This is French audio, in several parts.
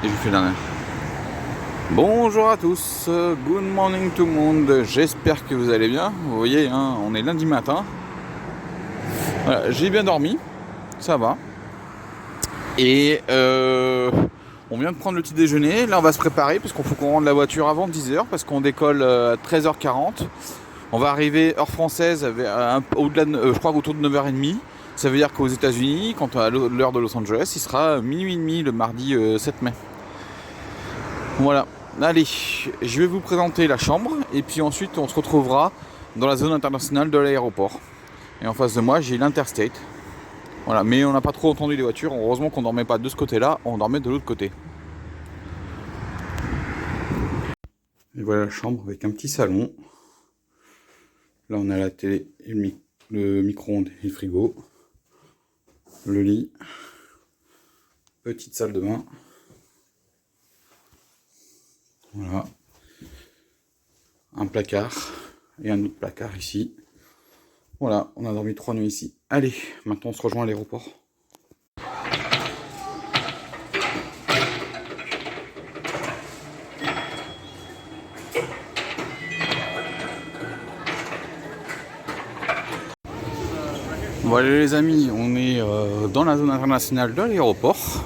Et je fais dernière. Bonjour à tous, good morning tout le monde, j'espère que vous allez bien. Vous voyez, hein, on est lundi matin. Voilà, j'ai bien dormi, ça va. Et on vient de prendre le petit déjeuner. Là on va se préparer parce qu'il faut qu'on rende la voiture avant 10h parce qu'on décolle à 13h40. On va arriver heure française au-delà de, je crois autour de 9h30. Ça veut dire qu'aux États-Unis, quand à l'heure de Los Angeles, il sera minuit et demi le mardi 7 mai. Voilà. Allez, je vais vous présenter la chambre et puis ensuite on se retrouvera dans la zone internationale de l'aéroport. Et en face de moi, j'ai l'Interstate. Voilà, mais on n'a pas trop entendu les voitures. Heureusement qu'on dormait pas de ce côté-là, on dormait de l'autre côté. Et voilà la chambre avec un petit salon. Là, on a la télé, et le micro-ondes et le frigo. Le lit. Petite salle de bain. Voilà. Un placard et un autre placard ici. Voilà, on a dormi 3 nuits ici. Allez, maintenant on se rejoint à l'aéroport. Voilà les amis, on est dans la zone internationale de l'aéroport.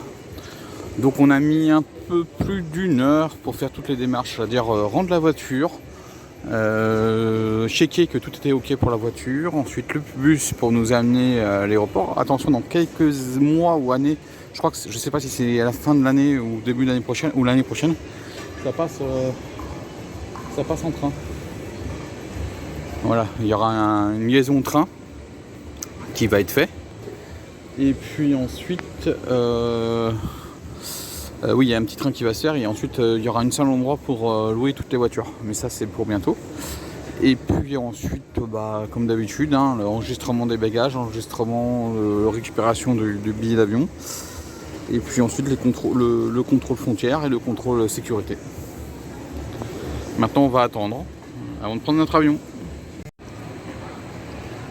Donc on a mis un peu plus d'1 heure pour faire toutes les démarches, c'est-à-dire rendre la voiture, checker que tout était ok pour la voiture, ensuite le bus pour nous amener à l'aéroport. Attention, dans quelques mois ou années, je crois que je sais pas si c'est à la fin de l'année ou début de l'année prochaine ou l'année prochaine, ça passe en train. Voilà, il y aura une liaison train qui va être fait. Et puis ensuite, oui, il y a un petit train qui va se faire et ensuite il y aura un seul endroit pour louer toutes les voitures. Mais ça, c'est pour bientôt. Et puis ensuite, comme d'habitude, hein, l'enregistrement des bagages, l'enregistrement, récupération du billet d'avion. Et puis ensuite le contrôle frontière et le contrôle sécurité. Maintenant, on va attendre avant de prendre notre avion.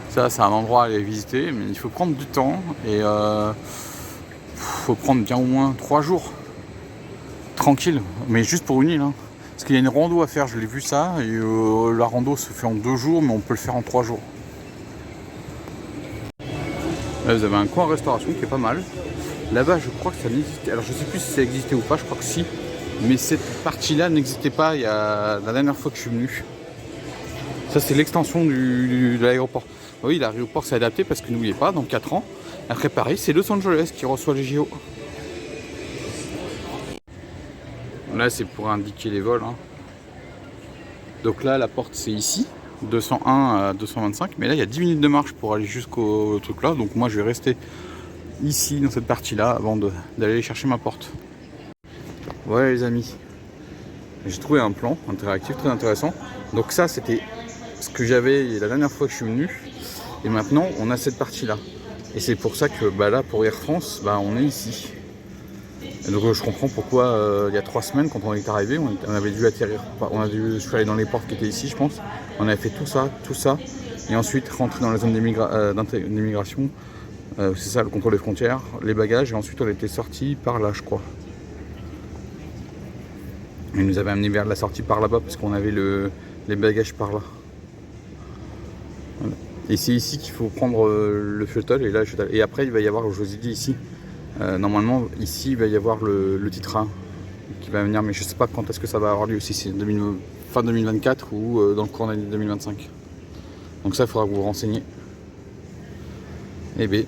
Ça, c'est un endroit à aller visiter, mais il faut prendre du temps et faut prendre bien au moins 3 jours. Tranquille, mais juste pour une île. Hein. Parce qu'il y a une rando à faire, je l'ai vu ça, et la rando se fait en 2 jours, mais on peut le faire en 3 jours. Là, vous avez un coin restauration qui est pas mal. Là-bas, je crois que ça n'existait. Alors, je sais plus si ça existait ou pas, je crois que si. Mais cette partie-là n'existait pas il y a la dernière fois que je suis venu. Ça, c'est l'extension de l'aéroport. Oui, l'aéroport s'est adapté parce que n'oubliez pas, dans 4 ans, après Paris, c'est Los Angeles qui reçoit les JO. Là, c'est pour indiquer les vols. Hein. Donc là, la porte, c'est ici, 201 à 225. Mais là, il y a 10 minutes de marche pour aller jusqu'au truc là. Donc moi, je vais rester ici, dans cette partie-là, avant d'aller chercher ma porte. Voilà les amis. J'ai trouvé un plan interactif très intéressant. Donc ça, c'était ce que j'avais la dernière fois que je suis venu. Et maintenant, on a cette partie-là. Et c'est pour ça que là, pour Air France, on est ici. Et donc je comprends pourquoi il y a 3 semaines, quand on est arrivé, on avait dû atterrir. Je suis allé dans les portes qui étaient ici, je pense. On avait fait tout ça. Et ensuite rentrer dans la zone d'immigration. C'est ça, le contrôle des frontières, les bagages. Et ensuite, on était sorti par là, je crois. Ils nous avaient amené vers la sortie par là-bas parce qu'on avait les bagages par là. Voilà. Et c'est ici qu'il faut prendre le shuttle et après il va y avoir, je vous ai dit ici, normalement ici il va y avoir le petit train qui va venir, mais je sais pas quand est-ce que ça va avoir lieu, si c'est fin 2024 ou dans le cours d'année 2025. Donc ça il faudra que vous vous renseigniez. Et B.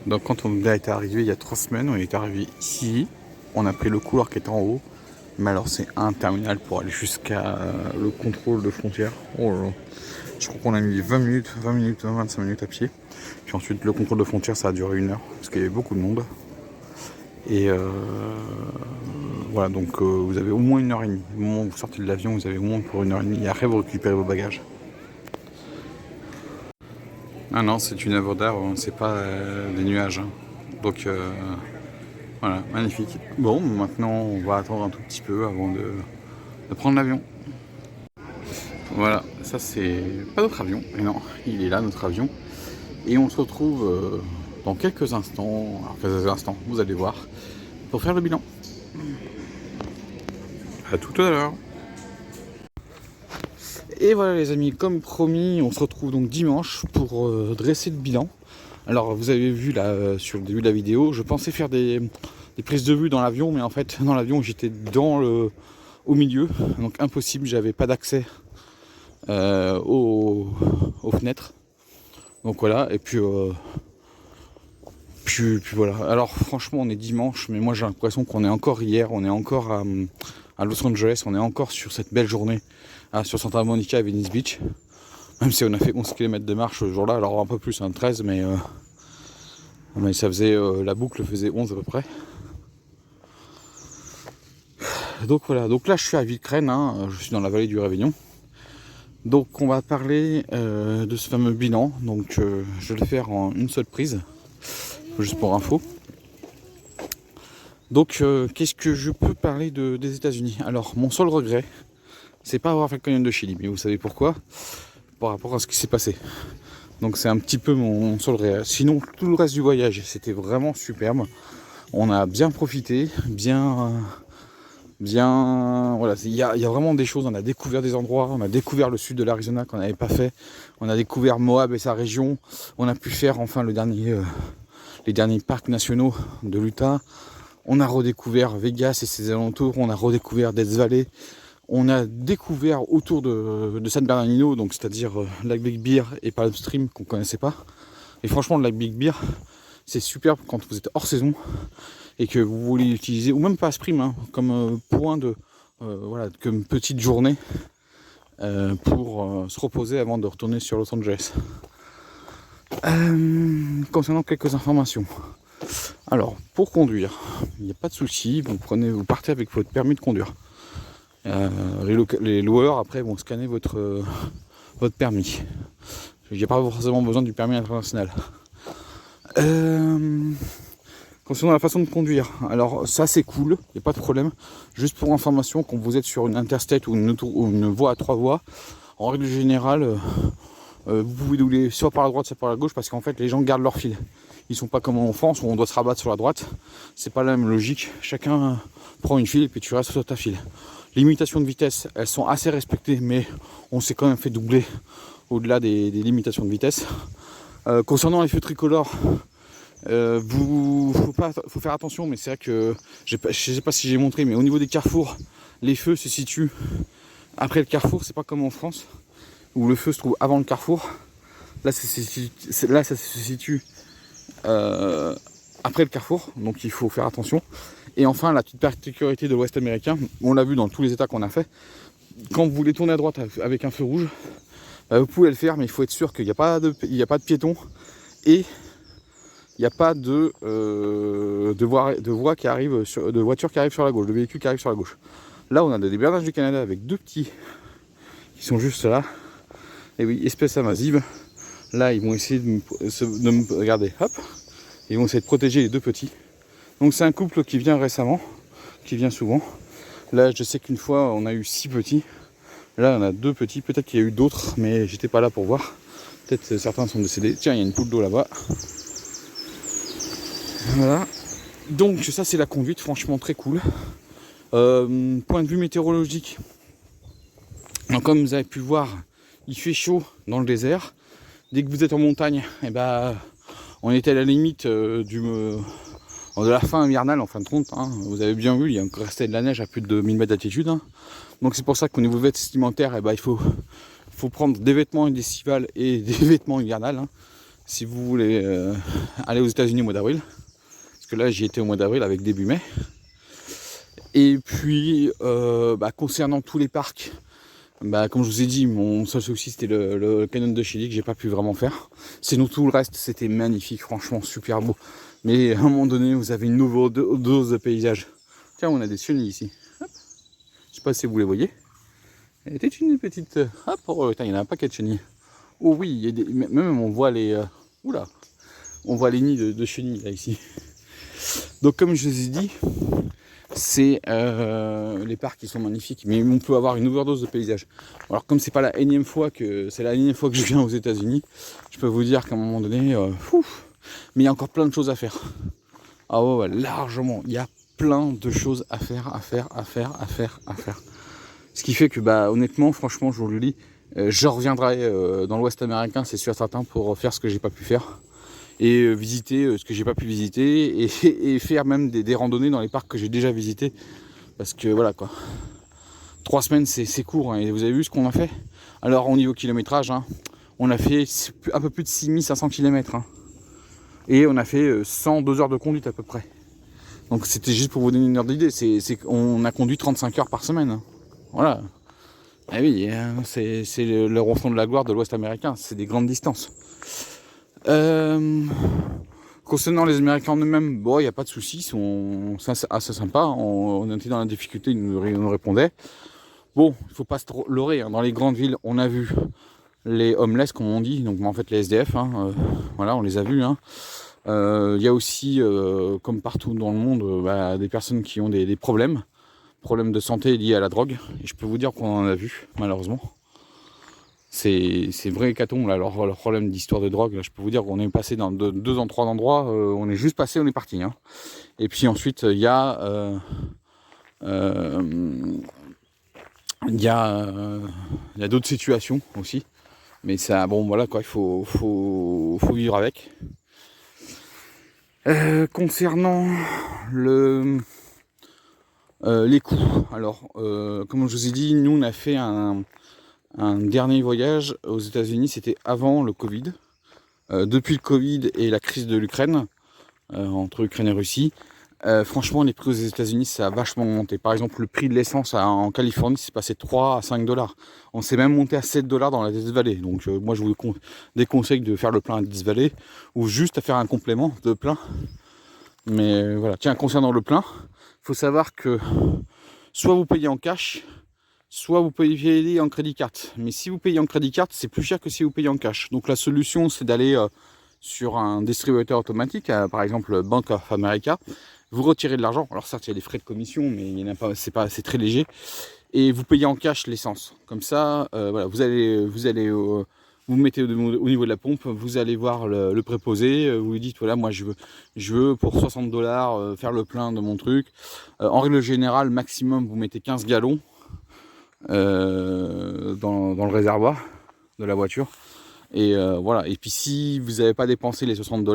Donc quand on est arrivé il y a 3 semaines, on est arrivé ici, on a pris le couloir qui est en haut, mais alors c'est un terminal pour aller jusqu'à le contrôle de frontière. Oh là là. Je crois qu'on a mis 20 minutes, 25 minutes à pied. Puis ensuite le contrôle de frontière ça a duré 1 heure, parce qu'il y avait beaucoup de monde. Et Voilà, donc vous avez au moins 1h30. Au moment où vous sortez de l'avion, vous avez au moins pour 1h30. Et après, vous récupérez vos bagages. Ah non, c'est une œuvre d'art, c'est pas des nuages. Hein. Donc voilà, magnifique. Bon, maintenant on va attendre un tout petit peu avant de prendre l'avion. Voilà, ça c'est pas notre avion, mais non, il est là notre avion. Et on se retrouve dans quelques instants, vous allez voir, pour faire le bilan. À tout à l'heure. Et voilà les amis, comme promis, on se retrouve donc dimanche pour dresser le bilan. Alors vous avez vu là sur le début de la vidéo, je pensais faire des prises de vue dans l'avion, mais en fait dans l'avion j'étais au milieu, donc impossible, j'avais pas d'accès aux fenêtres. Donc voilà, et puis voilà. Alors franchement on est dimanche, mais moi j'ai l'impression qu'on est encore hier, on est encore à Los Angeles, on est encore sur cette belle journée sur Santa Monica et Venice Beach. Même si on a fait 11 km de marche ce jour-là, alors un peu plus, 13, mais ça faisait, la boucle faisait 11 à peu près. Donc voilà, donc là je suis à Villecrène, je suis dans la vallée du Réveillon. Donc on va parler de ce fameux bilan, donc je vais le faire en une seule prise, juste pour info. Donc qu'est-ce que je peux parler des États-Unis? Alors mon seul regret, c'est pas avoir fait le canyon de Chili, mais vous savez pourquoi? Par rapport à ce qui s'est passé. Donc c'est un petit peu mon seul regret. Sinon tout le reste du voyage, c'était vraiment superbe. On a bien profité, voilà, il y a vraiment des choses, on a découvert des endroits, on a découvert le sud de l'Arizona qu'on n'avait pas fait, on a découvert Moab et sa région, on a pu faire enfin les derniers parcs nationaux de l'Utah, on a redécouvert Vegas et ses alentours, on a redécouvert Death Valley, on a découvert autour de San Bernardino, donc c'est-à-dire Lac Big Bear et Palm Stream qu'on ne connaissait pas. Et franchement le Lac Big Bear, c'est superbe quand vous êtes hors saison et que vous voulez utiliser, ou même pas Spring, comme point voilà, comme petite journée pour se reposer avant de retourner sur Los Angeles. Concernant quelques informations. Alors, pour conduire, il n'y a pas de souci, vous partez avec votre permis de conduire. Les loueurs après vont scanner votre permis. Il n'y a pas forcément besoin du permis international. Concernant la façon de conduire, alors ça c'est cool, il n'y a pas de problème. Juste pour information, quand vous êtes sur une interstate ou une voie à 3 voies, en règle générale, vous pouvez doubler soit par la droite, soit par la gauche, parce qu'en fait les gens gardent leur fil. Ils sont pas comme en France où on doit se rabattre sur la droite. C'est pas la même logique. Chacun prend une file et puis tu restes sur ta file. Les limitations de vitesse, elles sont assez respectées, mais on s'est quand même fait doubler au-delà des limitations de vitesse. Concernant les feux tricolores, faut faire attention, mais c'est vrai que je sais pas si j'ai montré, mais au niveau des carrefours, les feux se situent après le carrefour. C'est pas comme en France où le feu se trouve avant le carrefour. Là ça se situe après le carrefour, donc il faut faire attention. Et enfin la petite particularité de l'Ouest américain, on l'a vu dans tous les états qu'on a fait, quand vous voulez tourner à droite avec un feu rouge, vous pouvez le faire, mais il faut être sûr qu'il n'y a pas de piétons et il n'y a pas de voiture qui arrive sur la gauche, de véhicules qui arrivent sur la gauche. Là, on a des bernages du Canada avec 2 petits qui sont juste là. Et oui, espèce invasive. Là, ils vont essayer de me regarder. Hop, ils vont essayer de protéger les 2 petits. Donc, c'est un couple qui vient récemment, qui vient souvent. Là, je sais qu'une fois, on a eu 6 petits. Là, on a 2 petits. Peut-être qu'il y a eu d'autres, mais j'étais pas là pour voir. Peut-être certains sont décédés. Tiens, il y a une poule d'eau là-bas. Voilà, donc ça c'est la conduite, franchement très cool. Point de vue météorologique, donc, comme vous avez pu voir, il fait chaud dans le désert. Dès que vous êtes en montagne, on était à la limite de la fin hivernale en fin de compte. Vous avez bien vu, il y a encore resté de la neige à plus de 1000 mètres d'altitude. Donc c'est pour ça qu'au niveau vestimentaire, il faut prendre des vêtements estivales et des vêtements hivernales si vous voulez aller aux États-Unis au mois d'avril. Parce que là j'y étais au mois d'avril avec début mai. Et puis concernant tous les parcs, comme je vous ai dit, mon seul souci c'était le canyon de Chili que j'ai pas pu vraiment faire. Sinon tout le reste c'était magnifique, franchement super beau. Mais à un moment donné vous avez une nouvelle dose de paysage Tiens, on a des chenilles ici. Hop. Je sais pas si vous les voyez. Elle était une petite... Hop, oh, il y en a un paquet de chenilles. Oh oui, il y a des... même on voit les... Oula, on voit les nids de chenilles là ici. Donc comme je vous ai dit, c'est les parcs qui sont magnifiques, mais on peut avoir une overdose de paysages. Alors comme c'est la énième fois que je viens aux États-Unis, je peux vous dire qu'à un moment donné, mais il y a encore plein de choses à faire. Ah ouais, largement, il y a plein de choses à faire. Ce qui fait que honnêtement, franchement, je vous le dis, je reviendrai dans l'Ouest américain, c'est sûr certain, pour faire ce que j'ai pas pu faire. Et visiter ce que j'ai pas pu visiter et faire même des randonnées dans les parcs que j'ai déjà visités, parce que voilà quoi, 3 semaines c'est court, hein, et vous avez vu ce qu'on a fait. Alors au niveau kilométrage, hein, on a fait un peu plus de 6500 km, hein, et on a fait 102 heures de conduite à peu près. Donc c'était juste pour vous donner une heure d'idée, on a conduit 35 heures par semaine, hein. Voilà. Ah oui, c'est le ronflement de la gloire de l'Ouest américain, c'est des grandes distances. Concernant les Américains en eux-mêmes, bon, il n'y a pas de soucis, ils sont assez sympas. On était dans la difficulté, ils nous répondaient. Bon, il ne faut pas se leurrer, hein. Dans les grandes villes, on a vu les homeless, comme on dit, donc en fait les SDF, hein, voilà, on les a vus, hein. Y a aussi, comme partout dans le monde, des personnes qui ont des problèmes de santé liés à la drogue. Et je peux vous dire qu'on en a vu, malheureusement. C'est vrai hécatombe, là, leur problème d'histoire de drogue. Là, je peux vous dire qu'on est passé dans deux en trois endroits, on est juste passé, on est parti, hein. Et puis ensuite, il y a d'autres situations aussi. Mais ça, bon, voilà quoi, il faut vivre avec. Concernant les coûts, alors, comme je vous ai dit, nous on a fait un dernier voyage aux États-Unis, c'était avant le Covid. Depuis le Covid et la crise de l'Ukraine, entre Ukraine et Russie, franchement, les prix aux États-Unis, ça a vachement monté. Par exemple, le prix de l'essence en Californie, c'est passé 3 à 5 $. On s'est même monté à 7 $ dans la Death Valley. Donc, moi, je vous déconseille de faire le plein à Death Valley ou juste à faire un complément de plein. Mais voilà, tiens, concernant le plein, il faut savoir que soit vous payez en cash, soit vous payez en crédit carte. Mais si vous payez en crédit carte, c'est plus cher que si vous payez en cash. Donc, la solution, c'est d'aller sur un distributeur automatique, par exemple Bank of America. Vous retirez de l'argent, alors certes il y a des frais de commission, mais il n'y en a pas, c'est très léger, et vous payez en cash l'essence. Comme ça, voilà, vous mettez au niveau de la pompe, vous allez voir le préposé, vous lui dites voilà, moi je veux pour 60 $ faire le plein de mon truc. En règle générale, maximum vous mettez 15 gallons dans le réservoir de la voiture. Et voilà, et puis si vous n'avez pas dépensé les 60 $,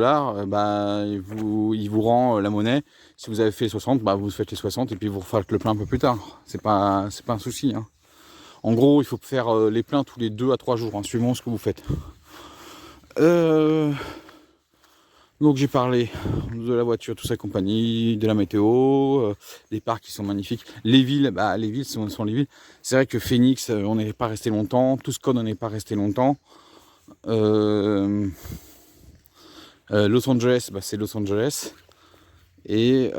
il vous rend la monnaie. Si vous avez fait 60, vous faites les 60 et puis vous refaites le plein un peu plus tard. C'est pas un souci, hein. En gros, il faut faire les pleins tous les 2 à 3 jours, hein, suivant ce que vous faites. Donc j'ai parlé de la voiture, tout ça compagnie, de la météo, des parcs qui sont magnifiques. Les villes, sont les villes. C'est vrai que Phoenix, on n'est pas resté longtemps. Tucson, on n'est pas resté longtemps. Los Angeles, c'est Los Angeles. Et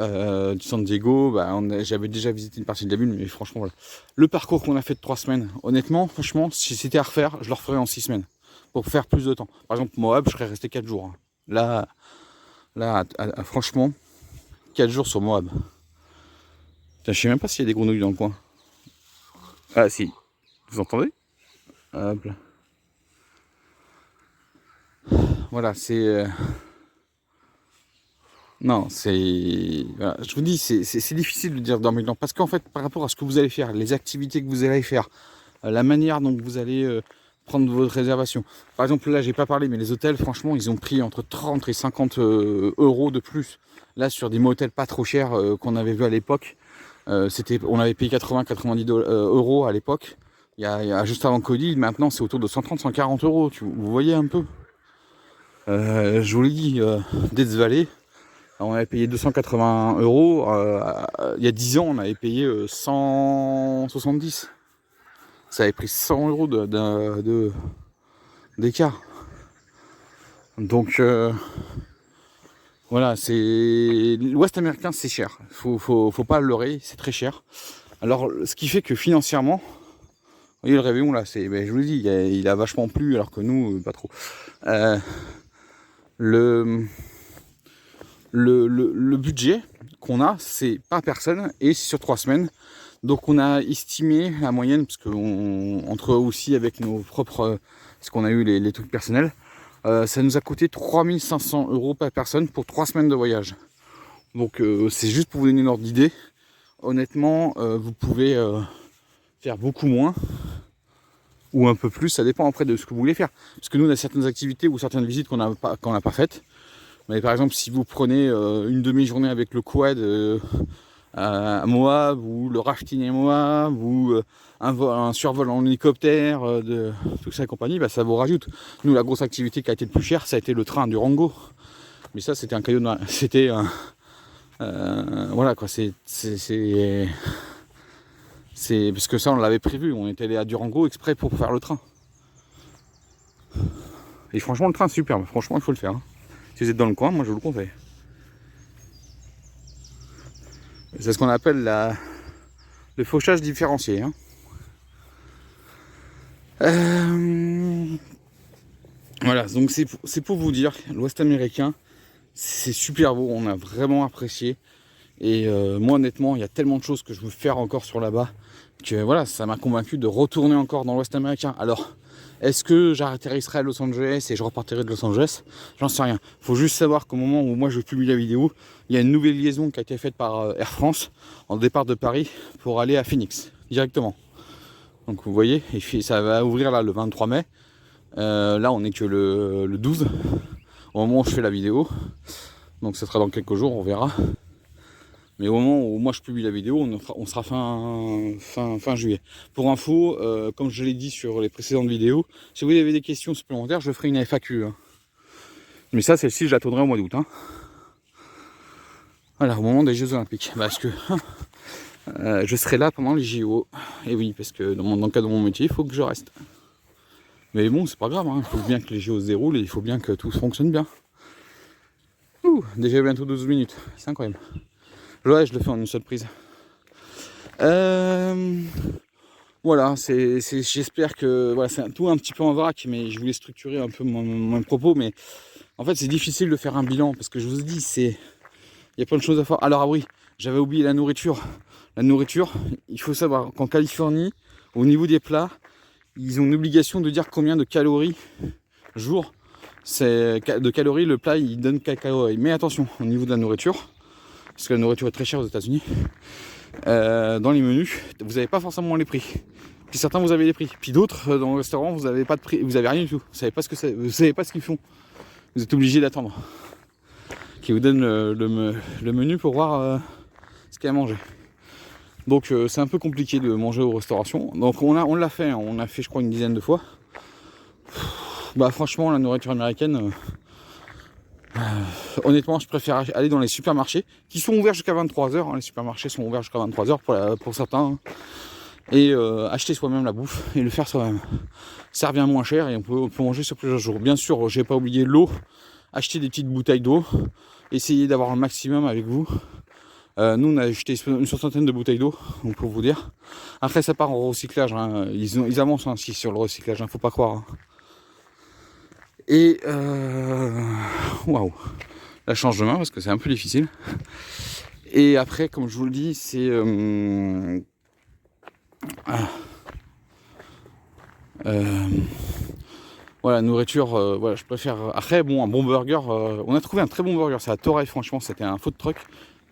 San Diego, j'avais déjà visité une partie de la ville, mais franchement voilà. Le parcours qu'on a fait de 3 semaines, honnêtement, franchement, si c'était à refaire, je le referais en 6 semaines. Pour faire plus de temps. Par exemple, Moab, je serais resté 4 jours. Hein. Là, franchement, 4 jours sur Moab. Putain, je sais même pas s'il y a des grenouilles dans le coin. Ah si, vous entendez? Hop là. Voilà, c'est... Non, c'est... Voilà, je vous dis, c'est difficile de dire dormir dedans. Parce qu'en fait, par rapport à ce que vous allez faire, les activités que vous allez faire, la manière dont vous allez prendre votre réservation. Par exemple, là, j'ai pas parlé, mais les hôtels, franchement, ils ont pris entre 30 et 50 € de plus. Là, sur des motels pas trop chers qu'on avait vu à l'époque. On avait payé 80-90 € à l'époque. Il y a juste avant Covid, maintenant, c'est autour de 130-140 €. Vous voyez un peu. Je vous l'ai dit, Death Valley, on avait payé 280 €. Il y a 10 ans, on avait payé 170. Ça avait pris 100 € d'écart. Donc, Voilà, c'est l'Ouest américain, c'est cher. Faut pas le leurrer, c'est très cher. Alors, ce qui fait que financièrement, vous voyez le réveillon là, ben, je vous le dis, il a vachement plu, alors que nous, pas trop. Le budget qu'on a, c'est par personne et c'est sur 3 semaines. Donc on a estimé la moyenne, parce qu'on entre aussi avec nos propres, parce qu'on a eu les trucs personnels, ça nous a coûté 3500 € par personne pour 3 semaines de voyage. Donc c'est juste pour vous donner une ordre d'idée. Honnêtement, vous pouvez faire beaucoup moins ou un peu plus, ça dépend après de ce que vous voulez faire. Parce que nous on a certaines activités ou certaines visites qu'on n'a pas faites. Mais par exemple, si vous prenez une demi-journée avec le quad à Moab, ou le rafting à Moab, ou un survol en hélicoptère, de tout ça et compagnie, bah, ça vous rajoute. Nous, la grosse activité qui a été le plus cher, ça a été le train du Rango. Mais ça, c'était un cadeau de... C'était... voilà quoi, c'est... Parce que ça, on l'avait prévu. On était allé à Durango exprès pour faire le train. Et franchement, le train, c'est superbe. Franchement, il faut le faire. Hein. Si vous êtes dans le coin, moi je vous le conseille. C'est ce qu'on appelle le fauchage différencié. Hein. Voilà, donc c'est pour vous dire, l'Ouest américain, c'est super beau, on a vraiment apprécié. Et moi honnêtement, il y a tellement de choses que je veux faire encore sur là-bas, que voilà, ça m'a convaincu de retourner encore dans l'Ouest américain. Alors, est-ce que j'atterrisserai à Los Angeles et je repartirai de Los Angeles? J'en sais rien. Il faut juste savoir qu'au moment où moi je publie la vidéo, il y a une nouvelle liaison qui a été faite par Air France en départ de Paris pour aller à Phoenix directement. Donc vous voyez, ça va ouvrir là le 23 mai. Là on n'est que le 12 au moment où je fais la vidéo. Donc ce sera dans quelques jours, on verra. Mais au moment où moi je publie la vidéo, on sera fin juillet. Pour info, comme je l'ai dit sur les précédentes vidéos, si vous avez des questions supplémentaires, je ferai une FAQ. Hein. Mais ça, celle-ci, je la tournerai au mois d'août. Hein. Voilà, au moment des Jeux Olympiques. Parce que je serai là pendant les JO. Et oui, parce que dans le cadre de mon métier, il faut que je reste. Mais bon, c'est pas grave, hein. Il faut bien que les JO se déroulent et il faut bien que tout fonctionne bien. Ouh, déjà bientôt 12 minutes, c'est incroyable. Ouais, je le fais en une seule prise. Voilà, j'espère que voilà, c'est tout un petit peu en vrac, mais je voulais structurer un peu mon propos. Mais en fait, c'est difficile de faire un bilan parce que je vous ai dit, il y a plein de choses à faire. Alors, ah oui, j'avais oublié la nourriture. La nourriture, il faut savoir qu'en Californie, au niveau des plats, ils ont une obligation de dire combien de calories jour. De calories, le plat il donne 4 calories. Mais attention, au niveau de la nourriture, parce que la nourriture est très chère aux États-Unis, dans les menus, vous n'avez pas forcément les prix. Puis certains vous avez les prix. Puis d'autres dans le restaurant, vous n'avez pas de prix, vous n'avez rien du tout. Vous savez pas ce que c'est, vous savez pas ce qu'ils font. Vous êtes obligé d'attendre qu'ils vous donnent le menu pour voir ce qu'il y a à manger. Donc c'est un peu compliqué de manger aux restaurations. Donc on l'a fait, hein. On a fait je crois une dizaine de fois. Bah franchement la nourriture américaine, honnêtement je préfère aller dans les supermarchés qui sont ouverts jusqu'à 23h. Hein. Les supermarchés sont ouverts jusqu'à 23h pour certains. Hein. Et acheter soi-même la bouffe et le faire soi-même. Ça revient moins cher et on peut manger sur plusieurs jours. Bien sûr, j'ai pas oublié l'eau. Acheter des petites bouteilles d'eau. Essayez d'avoir un maximum avec vous. Nous on a acheté une soixantaine de bouteilles d'eau, donc pour vous dire. Après ça part en recyclage, hein. Ils avancent ainsi sur le recyclage, hein, faut pas croire. Hein. Et waouh, là je change de main parce que c'est un peu difficile. Et après, comme je vous le dis, c'est voilà, nourriture, voilà, je préfère. Après, bon, un bon burger, on a trouvé un très bon burger, c'est à Torrey, franchement, c'était un food truck.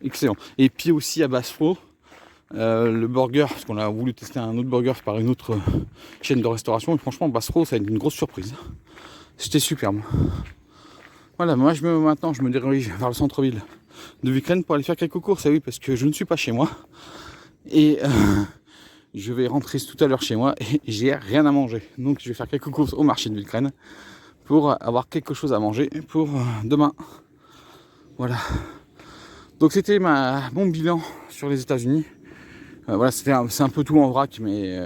Excellent. Et puis aussi à Bass Pro, le burger, parce qu'on a voulu tester un autre burger par une autre chaîne de restauration. Et franchement, Bass Pro, ça a été une grosse surprise. C'était superbe. Voilà, moi maintenant je me dirige vers le centre-ville de Ukraine pour aller faire quelques courses. Ah oui, parce que je ne suis pas chez moi. Et je vais rentrer tout à l'heure chez moi et j'ai rien à manger. Donc je vais faire quelques courses au marché de Ukraine pour avoir quelque chose à manger pour demain. Voilà. Donc c'était mon bilan sur les États-Unis. Voilà, c'est un peu tout en vrac, mais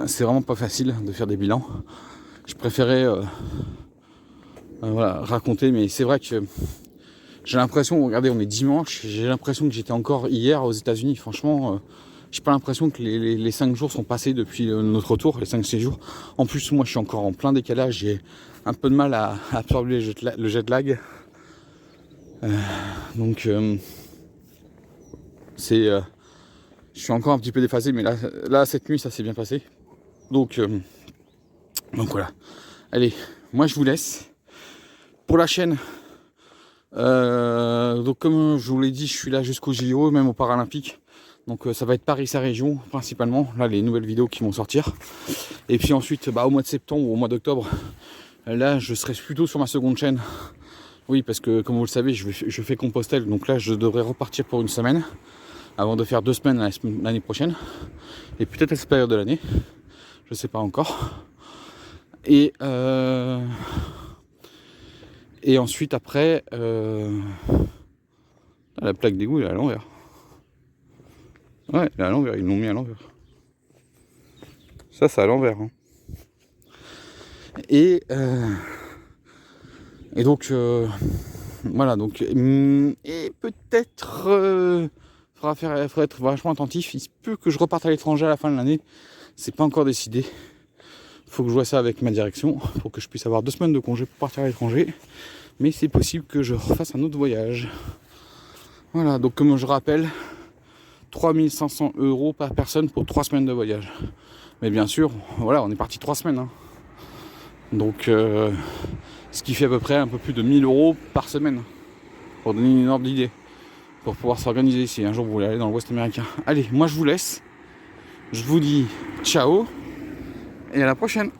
c'est vraiment pas facile de faire des bilans. Je préférais voilà, raconter, mais c'est vrai que J'ai l'impression, regardez, on est dimanche, j'ai l'impression que j'étais encore hier aux États-Unis. Franchement, j'ai pas l'impression que les 5 jours sont passés depuis notre retour, les 5-6 jours. En plus, moi, je suis encore en plein décalage, j'ai un peu de mal à absorber le jet lag. Donc, je suis encore un petit peu déphasé, mais là cette nuit, ça s'est bien passé. Donc voilà. Allez, moi je vous laisse. Pour la chaîne, donc comme je vous l'ai dit, je suis là jusqu'au JO, même aux Paralympiques. Donc ça va être Paris, sa région, principalement. Là, les nouvelles vidéos qui vont sortir. Et puis ensuite, au mois de septembre ou au mois d'octobre, là, je serai plutôt sur ma seconde chaîne. Oui, parce que comme vous le savez, je fais Compostelle. Donc là, je devrais repartir pour une semaine, avant de faire 2 semaines l'année prochaine. Et peut-être à cette période de l'année. Je sais pas encore. Et ensuite, après, la plaque d'égout, elle est à l'envers. Ouais, elle est à l'envers, ils l'ont mis à l'envers. Ça, c'est à l'envers. Hein. Et donc, voilà. Donc, et peut-être, faudra être vachement attentif. Il se peut que je reparte à l'étranger à la fin de l'année. C'est pas encore décidé. Faut que je vois ça avec ma direction pour que je puisse avoir 2 semaines de congé pour partir à l'étranger. Mais c'est possible que je refasse un autre voyage. Voilà, donc comme je rappelle, 3500 € par personne pour 3 semaines de voyage. Mais bien sûr, voilà, on est parti 3 semaines. Hein. Donc, ce qui fait à peu près un peu plus de 1000 € par semaine. Pour donner une ordre d'idée. Pour pouvoir s'organiser si un jour vous voulez aller dans l'Ouest américain. Allez, moi je vous laisse. Je vous dis ciao. Et à la prochaine.